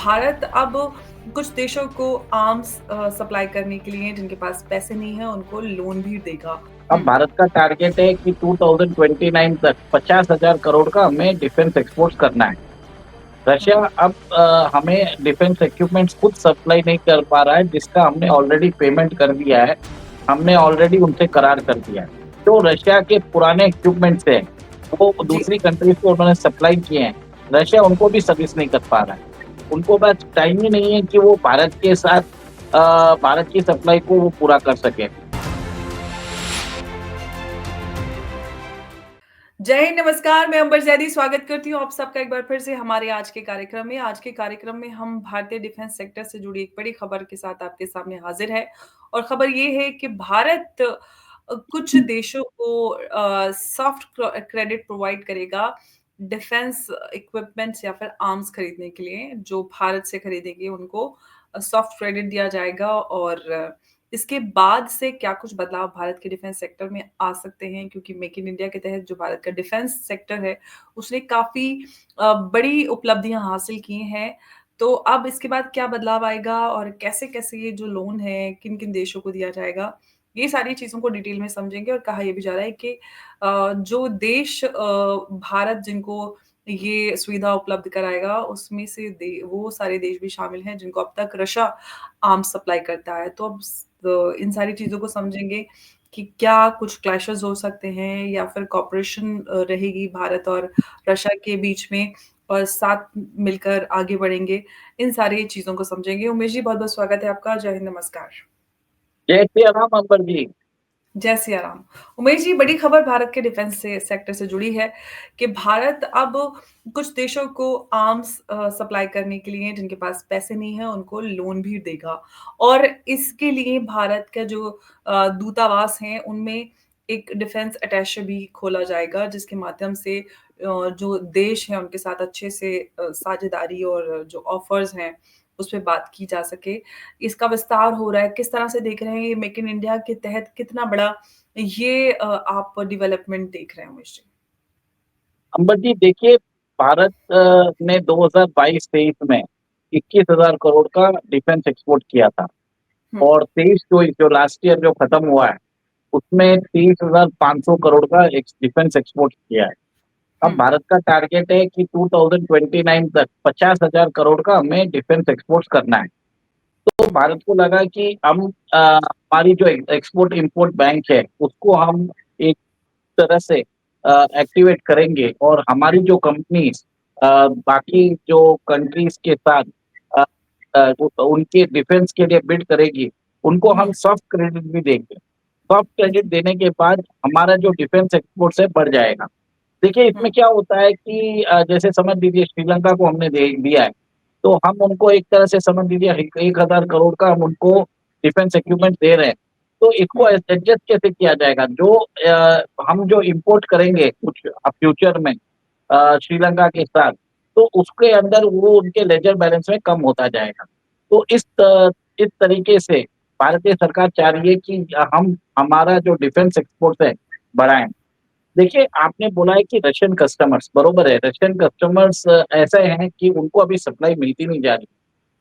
भारत अब कुछ देशों को आर्म्स सप्लाई करने के लिए जिनके पास पैसे नहीं है उनको लोन भी देगा। अब भारत का टारगेट है कि 2029 तक 50,000 करोड़ का हमें डिफेंस एक्सपोर्ट करना है। रशिया हुँ, अब हमें डिफेंस इक्विपमेंट्स खुद सप्लाई नहीं कर पा रहा है, जिसका हमने ऑलरेडी पेमेंट कर दिया है। हमने ऑलरेडी उनसे करार कर दिया है। जो रशिया के पुराने इक्विपमेंट्स हैं, वो जी। दूसरी कंट्रीज को उन्होंने सप्लाई किए हैं। रशिया उनको भी सर्विस नहीं कर पा रहा है। उनको बस टाइम ही नहीं है कि वो भारत के साथ भारत की सप्लाई को वो पूरा कर सके। जय हिंद, नमस्कार, मैं अंबर ज़ैदी स्वागत करती हूँ आप सबका एक बार फिर से हमारे आज के कार्यक्रम में। आज के कार्यक्रम में हम भारतीय डिफेंस सेक्टर से जुड़ी एक बड़ी खबर के साथ आपके सामने हाज़िर है और खबर ये है कि भारत कुछ देशों को सॉफ्ट क्रेडिट प्रोवाइड करेगा डिफेंस इक्विपमेंट्स या फिर आर्म्स खरीदने के लिए। जो भारत से खरीदेंगे उनको सॉफ्ट क्रेडिट दिया जाएगा और इसके बाद से क्या कुछ बदलाव भारत के डिफेंस सेक्टर में आ सकते हैं क्योंकि मेक इन इंडिया के तहत जो भारत का डिफेंस सेक्टर है, उसने काफ़ी बड़ी उपलब्धियाँ हासिल की हैं। तो अब इसके बाद क्या बदलाव आएगा और कैसे-कैसे ये जो लोन है, किन-किन देशों को दिया जाएगा, ये सारी चीज़ों को डिटेल में समझेंगे और कहा ये भी जा रहा है कि जो देश भारत जिनको ये सुविधा उपलब्ध कराएगा, उसमें से दे वो सारे देश भी शामिल हैं जिनको अब तक रशा आर्म्स सप्लाई करता है। तो अब इन सारी चीज़ों को समझेंगे कि क्या कुछ क्लैशेज़ हो सकते हैं या फिर कोऑपरेशन रहेगी भारत और रशिया के बीच में और साथ मिलकर आगे बढ़ेंगे। इन सारी चीज़ों को समझेंगे। उमेश जी, बहुत-बहुत स्वागत है आपका। जय हिंद, नमस्कार। जय श्री राम अकबर जी। जय सिया राम। उमेश जी, बड़ी खबर भारत के डिफेंस से सेक्टर से जुड़ी है कि भारत अब कुछ देशों को आर्म्स सप्लाई करने के लिए जिनके पास पैसे नहीं है, उनको लोन भी देगा और इसके लिए भारत का जो दूतावास हैं, उनमें एक डिफेंस अटैचे भी खोला जाएगा, जिसके माध्यम से जो देश हैं, उनके साथ अच्छे से साझेदारी और जो ऑफ़र्स हैं, उस पे बात की जा सके। इसका विस्तार हो रहा है, किस तरह से देख रहे हैं ये मेक इन इंडिया के तहत कितना बड़ा ये आप डेवलपमेंट देख रहे हैं उमेश जी? अंबर जी देखिए, भारत ने 2022-23 में 21,000 करोड़ का डिफेंस एक्सपोर्ट किया था हुँ, और 23 जो लास्ट ईयर जो खत्म हुआ है, उसमें 23,500 करोड़ का डिफेंस एक्सपोर्ट किया है। अब हुँ, भारत का टारगेट है कि 2029 तक 50,000 करोड़ का हमें डिफेंस एक्सपोर्ट करना है। तो भारत को लगा कि हम हमारी जो एक्सपोर्ट इंपोर्ट बैंक है, उसको हम एक तरह से एक्टिवेट करेंगे और हमारी जो कंपनीज बाकी जो कंट्रीज के साथ अ, उनके डिफेंस के लिए बिड करेगी, उनको हुँ, हम सॉफ्ट क्रेडिट भी देंगे। सॉफ्ट क्रेडिट जी, देने के बाद हमारा जो डिफेंस एक्सपोर्ट है बढ़ जाएगा। देखिए, हुँ, इसमें क्या होता है कि जैसे समझ लीजिए श्रीलंका को हमने दे दिया है, तो हम उनको एक तरह से समझ लीजिए 1,000 करोड़ का हम उनको डिफेंस इक्विपमेंट दे रहे हैं। तो इसको हुँ, एडजस्ट कैसे किया जाएगा? जो हम जो इम्पोर्ट करेंगे कुछ फ्यूचर में श्रीलंका के साथ, तो उसके अंदर वो उनके लेजर बैलेंस में कम होता जाएगा। तो इस तरीके से भारतीय सरकार चाह रही है कि हम हमारा जो डिफेंस एक्सपोर्ट है, बढ़ाएँ। देखिए, आपने बोला है कि रशियन कस्टमर्स, बरोबर है, रशियन कस्टमर्स ऐसे हैं कि उनको अभी सप्लाई मिलती नहीं जा रही।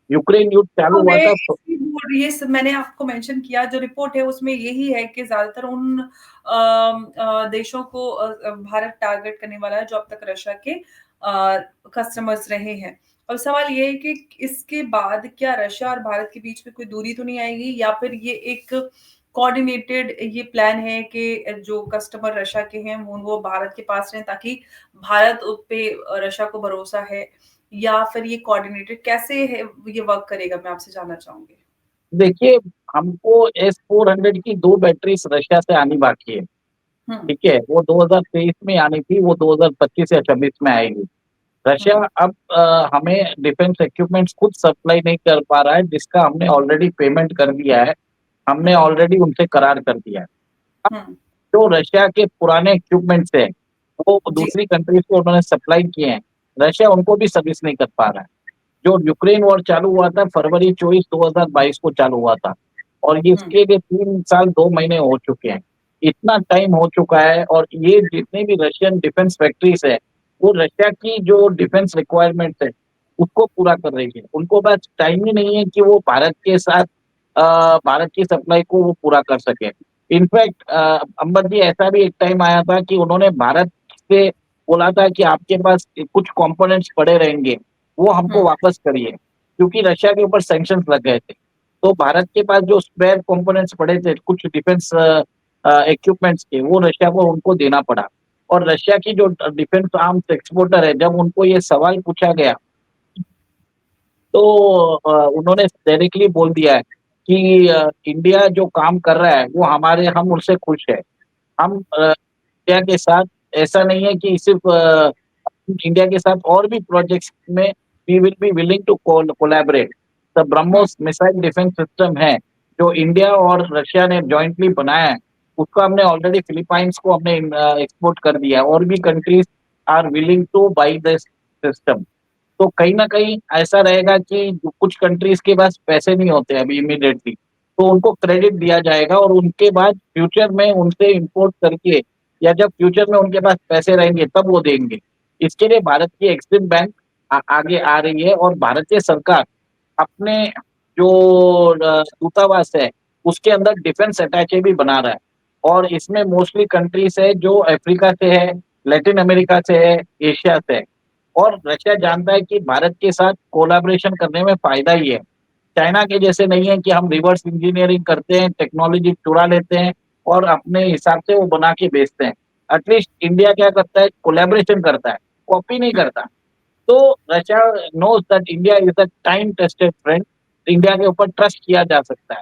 यूक्रेन युद्ध चालू हाँ, हुआ मैं था। इसी बोल रही ये स मैंने आपको मेंशन किया जो रिपोर्ट है उसमें यही है कि ज़्यादातर उन देशों को भारत टारगेट करने वाला है जो अब तक रशिया के कस्टमर्स रहे हैं। अब सवाल ये है कि इसके बाद क्या रशिया और भारत के बीच में कोई दूरी तो नहीं आएगी या फिर ये एक कोऑर्डिनेटेड ये प्लान है कि जो कस्टमर रशिया के हैं वो भारत के पास रहें ताकि भारत उस पे रशिया को भरोसा है या फिर ये कोऑर्डिनेटेड कैसे है ये वर्क करेगा मैं आपसे जानना चाहूँगी? देखिए, हमको S-400 की 2 बैटरीज़ रशिया से आनी बाकी है, हुँ, ठीक है? वो 2023 में आनी थी, वो 2025 या 26 में आएगी। रशिया हुँ, अब हमें डिफेंस इक्विपमेंट्स खुद सप्लाई नहीं कर पा रहा है, जिसका हमने ऑलरेडी पेमेंट कर दिया है। हमने हुँ, ऑलरेडी उनसे करार कर दिया है। अब हुँ, जो रशिया के पुराने इक्विपमेंट्स हैं, वो जी, दूसरी कंट्रीज़ को उन्होंने सप्लाई किए हैं। रशिया उनको भी सर्विस नहीं कर पा रहा है। जो यूक्रेन वॉर चालू हुआ था फरवरी 24 2022 को चालू हुआ था और ये हुँ, इसके लिए 3 साल 2 महीने हो चुके हैं। इतना टाइम हो चुका है और ये जितने भी रशियन डिफेंस फैक्ट्रीज़ है, वो रशिया की जो डिफेंस रिक्वायरमेंट्स है, उसको पूरा कर रही है। उनको बस टाइम ही नहीं है कि वो भारत के साथ भारत की सप्लाई को वो पूरा कर सकें। इनफैक्ट अंबर जी, ऐसा भी एक टाइम आया था कि उन्होंने भारत से बोला था कि आपके पास कुछ कंपोनेंट्स पड़े रहेंगे, वो हमको हुँ, वापस करिए, क्योंकि रशिया के ऊपर सैंक्शंस लग गए थे। तो भारत के पास जो स्पेयर कंपोनेंट्स पड़े थे, कुछ डिफेंस इक्विपमेंट्स के, वो रशिया को उनको देना पड़ा। और रशिया की जो डिफेंस आर्म्स एक्सपोर्टर है, जब उनको ये सवाल पूछा गया, तो उन्होंने डायरेक्टली बोल दिया है कि इंडिया जो काम कर रहा है वो हम उससे खुश है। हम इंडिया के साथ, ऐसा नहीं है कि सिर्फ इंडिया के साथ और भी प्रोजेक्ट्स में we will be willing to collaborate. The हुँ, ब्रह्मोस मिसाइल डिफेंस सिस्टम है, जो इंडिया और रशिया ने जॉइंटली बनाया है, उसको हमने ऑलरेडी फिलीपाइंस को हमने एक्सपोर्ट कर दिया है, और भी countries are willing to buy this system. तो कहीं न कहीं ऐसा रहेगा कि जो कुछ कंट्रीज़ के पास पैसे नहीं होते अभी इमीडिएटली, तो उनको क्रेडिट दिया जाएगा, और उनके बाद फ्यूचर में उनसे इम्पोर्ट करके, या जब फ्यूचर में उनके पास पैसे रहेंगे तब वो देंगे। इसके लिए भारत की एक्सिम बैंक आगे आ रही है, और भारतीय सरकार अपने जो दूतावास है, उसके अंदर डिफेंस अटैचे भी बना रहा है। और इसमें मोस्टली कंट्रीज़ है जो अफ्रीका से है, लैटिन अमेरिका से है, एशिया से है। और रशिया जानता है कि भारत के साथ कोलैबोरेशन करने में फ़ायदा ही है। चाइना के जैसे नहीं है कि हम रिवर्स इंजीनियरिंग करते हैं, टेक्नोलॉजी चुरा लेते हैं और अपने हिसाब से वो बना के बेचते हैं। एटलीस्ट इंडिया क्या करता है, कोलैबोरेशन करता है, कॉपी नहीं हुँ। करता। तो Russia knows that India is a time tested friend, India के ऊपर ट्रस्ट किया जा सकता है।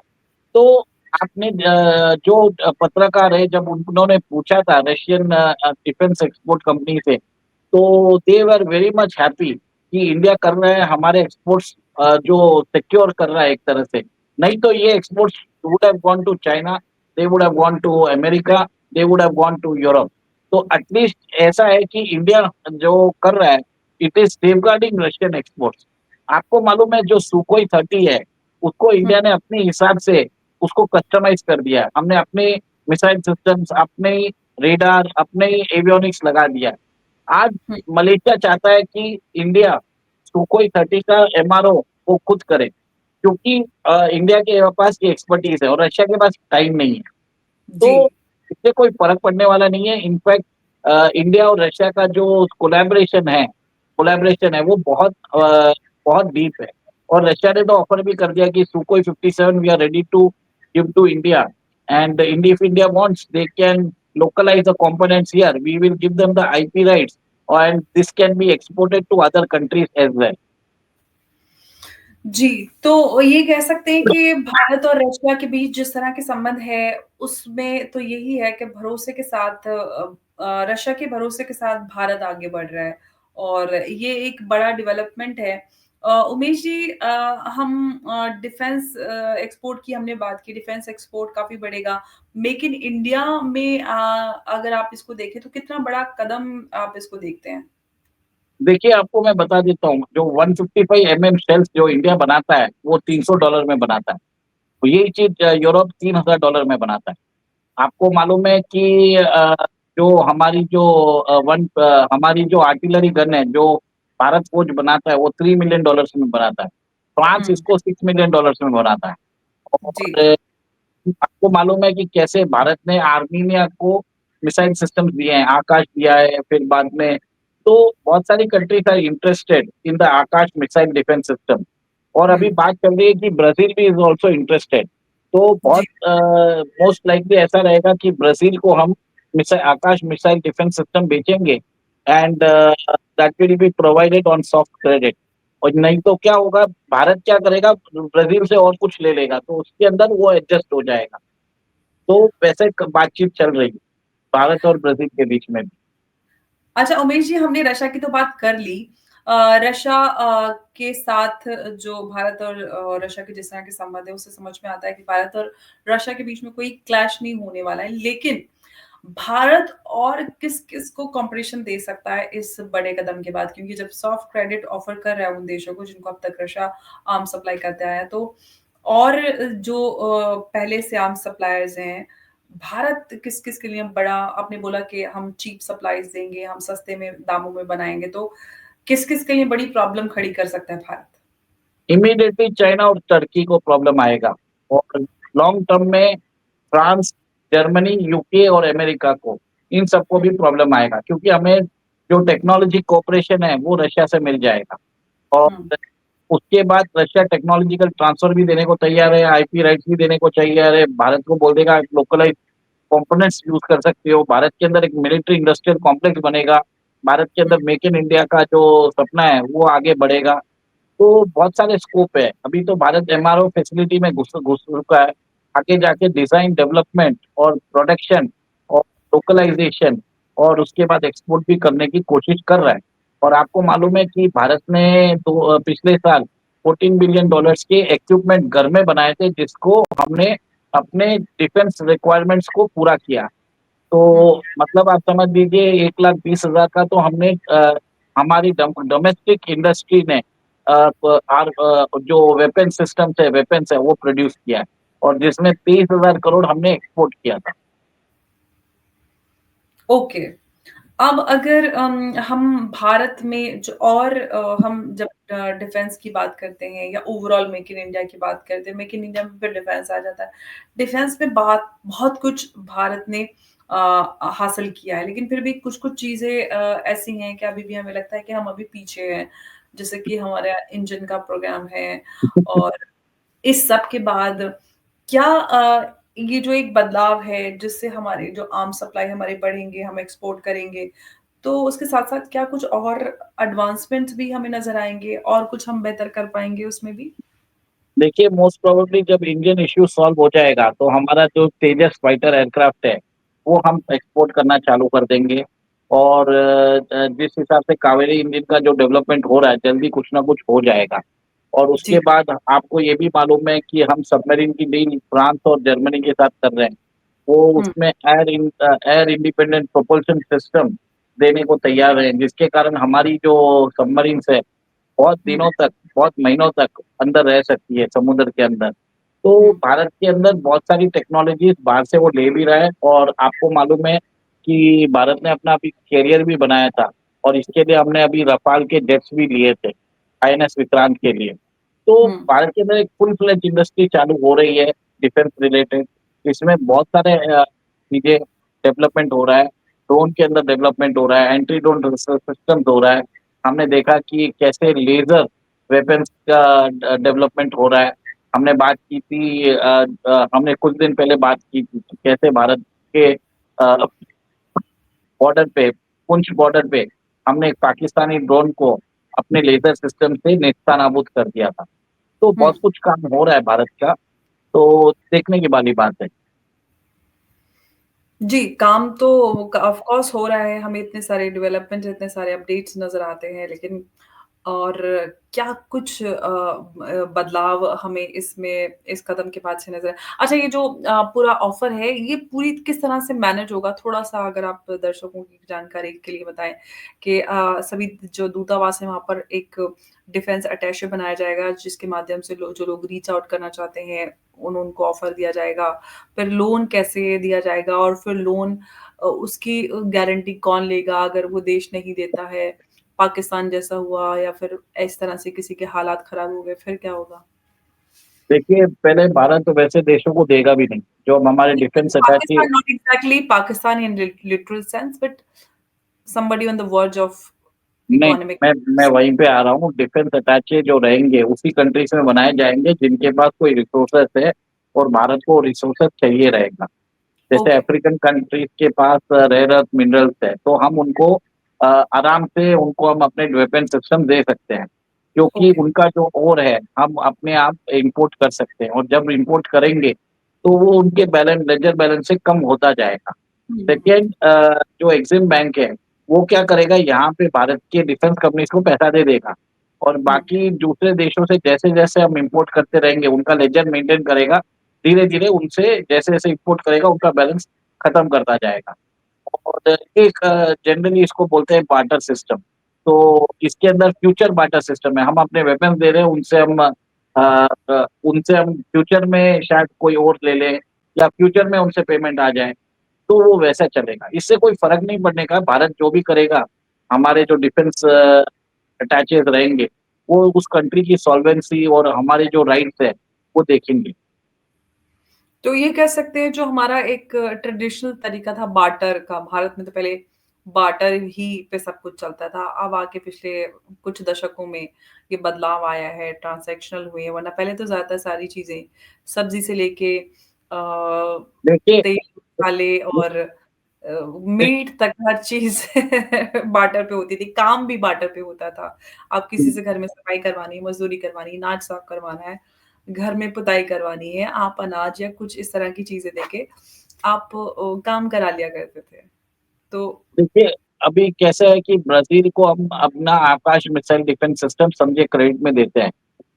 तो आपने जो पत्रकार है, जब उन्होंने पूछा था रशियन डिफेंस एक्सपोर्ट कंपनी से, तो दे वर वेरी मच हैप्पी कि इंडिया कर रहा है हमारे एक्सपोर्ट्स, जो सिक्योर कर रहा है एक तरह से। नहीं तो ये exports would have gone to China, they would have gone to America, they would have gone to Europe. तो एटलीस्ट ऐसा है कि इंडिया जो कर रहा है, it is safeguarding Russian exports. आपको मालूम है जो सुखोई 30 है, उसको हुँ, इंडिया ने अपने हिसाब से उसको कस्टमाइज कर दिया है। हमने अपने मिसाइल सिस्टम्स, अपने रेडार, अपने एवियोनिक्स लगा दिया है। आज हुँ। मलेशिया चाहता है कि इंडिया सुखोई 30 का एमआरओ वो खुद करे, क्योंकि इंडिया के पास ये एक्सपर्टीज है और रशिया के पास टाइम नहीं है। जी। तो इससे कोई फर्क पड़ने वाला नहीं है। इनफैक्ट इंडिया और रशिया का जो कोलैबोरेशन है वो बहुत डीप है। और रशिया ने तो ऑफर भी कर दिया कि Sukhoi 57 we are ready to give to India, and if India wants they can localize the components here. We will give them the IP rights, and this can be exported to other countries as well. जी, तो ये कह सकते हैं कि भारत और Russia के बीच जिस तरह के संबंध है, उसमें तो यही है कि भरोसे के साथ रशिया के भरोसे के साथ भारत आगे बढ़ रहा है और ये एक बड़ा डेवलपमेंट है। उमेश जी हम डिफेंस एक्सपोर्ट की हमने बात की, डिफेंस एक्सपोर्ट काफ़ी बढ़ेगा। मेक इन इंडिया में अगर आप इसको देखें तो कितना बड़ा कदम आप इसको देखते हैं? देखिए, आपको मैं बता देता हूँ, जो 155 शेल्स जो इंडिया बनाता है, वो $300 में बनाता है। तो यही चीज़ यूरोप $3000 में बनाता है। आपको मालूम है कि जो हमारी जो आर्टिलरी गन है, जो भारत फ़ौज बनाता है, वो $3 मिलियन में बनाता है। फ्रांस हुँ, इसको $6 मिलियन में बनाता है। जी। और आपको मालूम है कि कैसे भारत ने आर्मीनिया को मिसाइल सिस्टम्स दिए हैं, आकाश दिया है, फिर बाद में तो बहुत सारी countries are interested in the Akash missile defence system. और हुँ, अभी बात चल रही है कि ब्राज़ील भी इज़ आल्सो इंटरेस्टेड। तो जी। बहुत मोस्ट लाइकली ऐसा रहेगा कि ब्राज़ील को हम आकाश मिसाइल डिफेंस सिस्टम बेचेंगे, and that will be provided on soft credit. और नहीं तो क्या होगा, भारत क्या करेगा, ब्राज़ील से और कुछ ले लेगा, तो उसके अंदर वो एडजस्ट हो जाएगा। तो वैसे बातचीत चल रही है भारत और ब्राजील के बीच में भी। अच्छा उमेश जी हमने रशिया की तो बात कर ली। रशिया के साथ जो भारत और रशिया के जिस तरह के संबंध है उससे समझ में आता है कि भारत और रशिया के बीच में कोई क्लैश नहीं होने वाला है। लेकिन भारत और किस-किस को कॉम्पिटिशन दे सकता है इस बड़े कदम के बाद? क्योंकि जब सॉफ्ट क्रेडिट ऑफर कर रहा है उन देशों को जिनको अब तक रशिया आर्म्स सप्लाई करता आया है तो और जो पहले से आर्म्स सप्लायर्स हैं, भारत किस-किस के लिए बड़ा आपने बोला कि हम चीप सप्लाइज़ देंगे, हम सस्ते में दामों में बनाएँगे, तो किस-किस के लिए बड़ी प्रॉब्लम खड़ी कर सकता है भारत? इमीडिएटली चाइना और तुर्की को प्रॉब्लम आएगा और लॉन्ग टर्म में फ्रांस, जर्मनी, यूके और अमेरिका को, इन सबको हुँ, भी प्रॉब्लम आएगा क्योंकि हमें जो टेक्नोलॉजी कोऑपरेशन है, वो रशिया से मिल जाएगा और हुँ, उसके बाद रशिया टेक्नोलॉजिकल ट्रांसफर भी देने को तैयार है, आईपी राइट्स भी देने को तैयार है, भारत को बोल देगा लोकलाइज़ कंपोनेंट्स यूज़ कर सकते हो, भारत के अंदर एक मिलिट्री इंडस्ट्रियल कॉम्प्लेक्स बनेगा, भारत के हुँ, अंदर मेक इन इंडिया का जो सपना है, वो आगे बढ़ेगा। तो बहुत सारे स्कोप है। अभी तो भारत एमआरओ फैसिलिटी में घुस घुस चुका है। आगे जाके डिज़ाइन डेवलपमेंट और प्रोडक्शन और लोकलाइज़ेशन और उसके बाद एक्सपोर्ट भी करने की कोशिश कर रहा है। और आपको मालूम है कि भारत ने तो पिछले साल $14 बिलियन के इक्विपमेंट घर में बनाए थे जिसको हमने अपने डिफेंस रिक्वायरमेंट्स को पूरा किया। हुँ। तो मतलब आप समझ लीजिए 1,20,000 का तो हमने हमारी डोमेस्टिक इंडस्ट्री ने जो वेपन्स है वो प्रोड्यूस किया है और जिसमें 23,000 करोड़ हमने एक्सपोर्ट किया था। ओके। अब अगर हम भारत में जो और हम जब डिफेंस की बात करते हैं या ओवरऑल मेक इन इंडिया की बात करते हैं, मेक इन इंडिया में फिर डिफेंस आ जाता है। डिफेंस में बात बहुत कुछ भारत ने हासिल किया है, लेकिन फिर भी कुछ-कुछ चीज़ें ऐसी हैं कि अभी भी हमें लगता है कि हम अभी पीछे हैं। जैसे कि हमारा इंजन का प्रोग्राम है और इस सब के बाद क्या ये जो एक बदलाव है जिससे हमारे जो आर्म्स सप्लाई हमारे बढ़ेंगे, हम एक्सपोर्ट करेंगे, तो उसके साथ-साथ क्या कुछ और एडवांसमेंट्स भी हमें नज़र आएँगे और कुछ हम बेहतर कर पाएँगे उसमें भी? देखिए मोस्ट प्रोबेबली जब इंडियन इश्यू सॉल्व हो जाएगा तो हमारा जो तेजस फाइटर एयरक्राफ्ट है, वो हम एक्सपोर्ट करना चालू कर देंगे और जिस हिसाब से कावेरी इंजन का जो डेवलपमेंट हो रहा है, जल्दी कुछ ना कुछ हो जाएगा। और उसके जी। बाद आपको ये भी मालूम है कि हम सबमरीन की डील फ्रांस और जर्मनी के साथ कर रहे हैं। वो हुँ, उसमें एयर इंडिपेंडेंट प्रोपल्शन सिस्टम देने को तैयार हैं, जिसके कारण हमारी जो सबमरीन्स है, बहुत हुँ, दिनों तक, बहुत महीनों तक अंदर रह सकती है समुद्र के अंदर। तो हुँ, भारत के अंदर बहुत सारी टेक्नोलॉज़ीज़ बाहर से वो ले भी रहा है और आपको मालूम है कि भारत ने अपना अभी कैरियर भी बनाया था और इसके लिए हमने अभी रफ़ाल के जेट्स भी लिए थे, आईएनएस विक्रांत के लिए। तो हुँ, भारत के अंदर एक फुल फ्लेज इंडस्ट्री चालू हो रही है डिफेंस रिलेटेड। इसमें बहुत सारे चीज़ें डेवलपमेंट हो रहा है, ड्रोन के अंदर डेवलपमेंट हो रहा है, एंटी ड्रोन सिस्टम्स हो रहा है। हमने देखा कि कैसे लेज़र वेपन्स का डेवलपमेंट हो रहा है। हमने बात की थी हमने कुछ दिन पहले बात की थी कि कैसे भारत के बॉर्डर पे, पुंछ बॉर्डर पे हमने एक पाकिस्तानी ड्रोन को अपने लेज़र सिस्टम से नेस्तनाबूद कर दिया था। तो हुँ। बहुत कुछ काम हो रहा है भारत का, तो देखने की वाली बात है। जी, काम तो ऑफ़ कोर्स हो रहा है, हमें इतने सारे डेवलपमेंट, इतने सारे अपडेट्स नज़र आते हैं, लेकिन और क्या कुछ बदलाव हमें इसमें इस कदम के बाद से नज़र अच्छा ये जो पूरा ऑफ़र है, ये पूरी किस तरह से मैनेज होगा? थोड़ा-सा अगर आप दर्शकों की जानकारी के लिए बताएँ कि सभी जो दूतावास है, वहाँ पर एक डिफेंस अटैचे बनाया जाएगा, जिसके माध्यम से जो लोग रीच आउट करना चाहते हैं, उनको ऑफ़र दिया जाएगा। फिर लोन कैसे दिया जाएगा और फिर लोन उसकी गारंटी कौन लेगा अगर वो देश नहीं देता है? पाकिस्तान जैसा हुआ या फिर इस तरह से किसी के हालात खराब हो गए, फिर क्या होगा? देखिए, पहले भारत तो वैसे देशों को देगा भी नहीं, जो अब हमारे defence attache Pakistan, not exactly Pakistan in literal sense, but somebody on the verge of नहीं, economic मैं वहीं पे आ रहा हूँ, डिफेंस अटैचे जो रहेंगे, उसी कंट्रीज़ में बनाए जाएँगे जिनके पास कोई रिसोर्सेज़ है और भारत को रिसोर्सेज़ चाहिए रहेगा। जैसे ओके, अफ्रीकन कंट्रीज़ के पास रेयर अर्थ मिनरल्स है, तो हम उनको आराम से उनको हम अपने वेपन सिस्टम दे सकते हैं, क्योंकि ओके। उनका जो ओर है, हम अपने आप इम्पोर्ट कर सकते हैं और जब इम्पोर्ट करेंगे, तो वो उनके लेज़र बैलेंस से कम होता जाएगा। हुँ, हुँ, हुँ, सेकंड जो एक्सिम बैंक है, वो क्या करेगा यहाँ पे भारत के डिफेंस कंपनीज़ को पैसा दे देगा और हुँ, बाकी दूसरे देशों से जैसे-जैसे हम इम्पोर्ट करते रहेंगे, उनका लेजर मेंटेन करेगा, धीरे-धीरे उनसे जैसे-जैसे इम्पोर्ट करेगा, उनका बैलेंस खत्म करता जाएगा। और एक जनरली इसको बोलते हैं बार्टर सिस्टम। तो इसके अंदर फ्यूचर बार्टर सिस्टम है, हम अपने वेपन्स दे रहे हैं, उनसे हम फ्यूचर में शायद कोई और ले ले या फ्यूचर में उनसे पेमेंट आ जाए। तो वो वैसा चलेगा। इससे कोई फ़र्क नहीं पड़ने का, भारत जो भी करेगा, हमारे जो डिफेंस अटैचेस रहेंगे, वो उस कंट्री की सॉल्वेंसी और हमारे जो राइट्स है, वो देखेंगे। तो ये कह सकते हैं जो हमारा एक ट्रेडिशनल तरीका था बार्टर का, भारत में तो पहले बार्टर ही पे सब कुछ चलता था। अब आके पिछले कुछ दशकों में ये बदलाव आया है, ट्रांज़ैक्शनल हुए हैं, वरना पहले तो ज़्यादातर सारी चीज़ें सब्ज़ी से लेके देखिए तेल, मसाले और मीट तक हर चीज़ बार्टर पे होती थी, काम भी बार्टर पे होता था। आप किसी से घर में सफाई करवानी है, मज़दूरी करवानी है, नाच साफ करवाना है, घर में पुताई करवानी है, आप अनाज या कुछ इस तरह की चीज़ें देके आप काम करा लिया करते थे। तो देखिए, अभी कैसा है कि ब्राज़ील को हम अपना आकाश मिसाइल डिफेंस सिस्टम समझे क्रेडिट में देते हैं।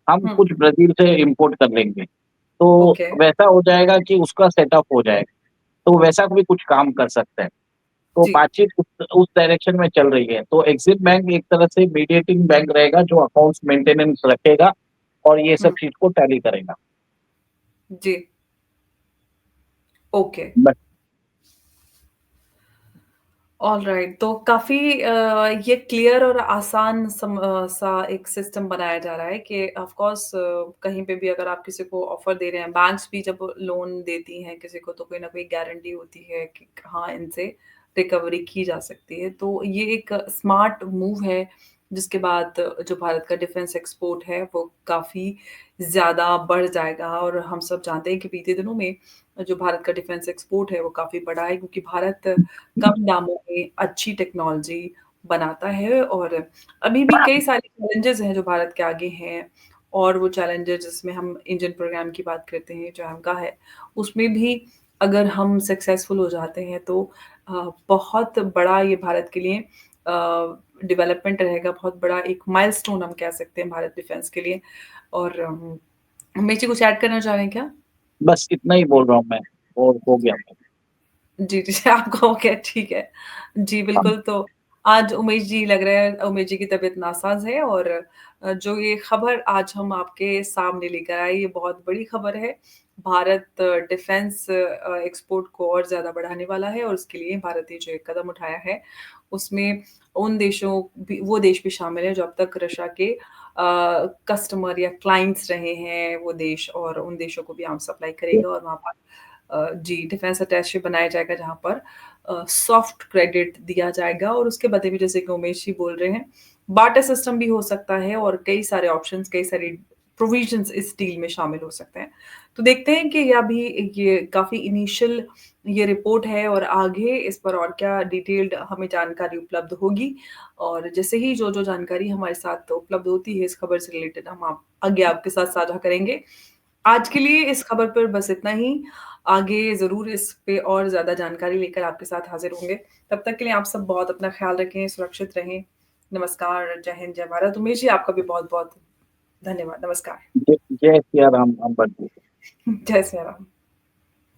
हम हुँ, कुछ ब्राज़ील से इम्पोर्ट कर लेंगे, तो ओके, वैसा हो जाएगा कि उसका सेटअप हो जाएगा, तो वैसा भी कुछ काम कर सकता है। तो जी। बातचीत उस डायरेक्शन में चल रही है। तो एक्सिम बैंक एक तरह से मीडिएटिंग बैंक रहेगा जो अकाउंट्स मेंटेनेंस रखेगा और ये हुँ, सब चीज़ को टैली करेगा। जी, ओके। बस ऑलराइट, तो काफ़ी ये क्लियर और आसान सा एक सिस्टम बनाया जा रहा है कि ऑफ कोर्स कहीं पे भी अगर आप किसी को ऑफ़र दे रहे हैं, बैंक्स भी जब लोन देती हैं किसी को तो कोई ना कोई गारंटी होती है कि हाँ, इनसे रिकवरी की जा सकती है। तो ये एक स्मार्ट मूव है, जिसके बाद जो भारत का डिफेंस एक्सपोर्ट है, वो काफ़ी ज़्यादा बढ़ जाएगा और हम सब जानते हैं कि बीते दिनों में जो भारत का डिफेंस एक्सपोर्ट है, वो काफ़ी बढ़ा है क्योंकि भारत कम दामों में अच्छी टेक्नोलॉजी बनाता है और अभी भी कई सारे चैलेंजेज़ हैं जो भारत के आगे हैं और वो चैलेंजेज़ जिसमें हम इंजन प्रोग्राम की बात करते हैं जो एमका है, उसमें भी अगर हम सक्सेसफुल हो जाते हैं तो बहुत बड़ा ये भारत के लिए डेवलपमेंट रहेगा, बहुत बड़ा एक माइलस्टोन हम कह सकते हैं भारत डिफेंस के लिए और उमेश जी कुछ ऐड करना चाह रहे हैं क्या? बस इतना ही बोल रहा हूँ मैं और हो गया। जी, जी, आपका हो गया, ठीक है। जी, हाँ, बिल्कुल, तो आज उमेश जी लग रहा है उमेश जी की तबीयत नासाज़ है और जो ये खबर आज हम आपके सामने लेकर आए, ये बहुत बड़ी खबर है। भारत डिफेंस एक्सपोर्ट को और ज़्यादा बढ़ाने वाला है और उसके लिए भारत ने जो एक कदम उठाया है, उसमें उन देशों भी वो देश भी शामिल हैं, जो अब तक रशिया के कस्टमर या क्लाइंट्स रहे हैं वो देश और उन देशों को भी आर्म्स सप्लाई करेगा और वहाँ पर जी, डिफेंस अटैचे बनाया जाएगा जहाँ पर सॉफ्ट क्रेडिट दिया जाएगा और उसके बदले में जैसे कि उमेश जी बोल रहे हैं, बार्टर सिस्टम भी हो सकता है और कई सारे ऑप्शंस, कई सारी प्रोविजंस इस डील में शामिल हो सकते हैं। तो देखते हैं कि ये काफ़ी इनिशियल ये रिपोर्ट है और आगे इस पर और क्या डिटेल्ड हमें जानकारी उपलब्ध होगी और जैसे ही जो जानकारी हमारे साथ उपलब्ध होती है इस खबर से रिलेटेड हम आप आगे आपके साथ साझा करेंगे। आज के लिए इस खबर पर बस इतना ही। आगे ज़रूर इस पे और ज़्यादा जानकारी लेकर आपके साथ हाज़िर होंगे। तब तक के लिए आप सब बहुत अपना ख़्याल रखें, सुरक्षित रहें। नमस्कार, जय हिंद, जय भारत। उमेश जी आपका भी बहुत-बहुत धन्यवाद। नमस्कार। जय जय सिया राम, अम्बर जी। जय सिया राम।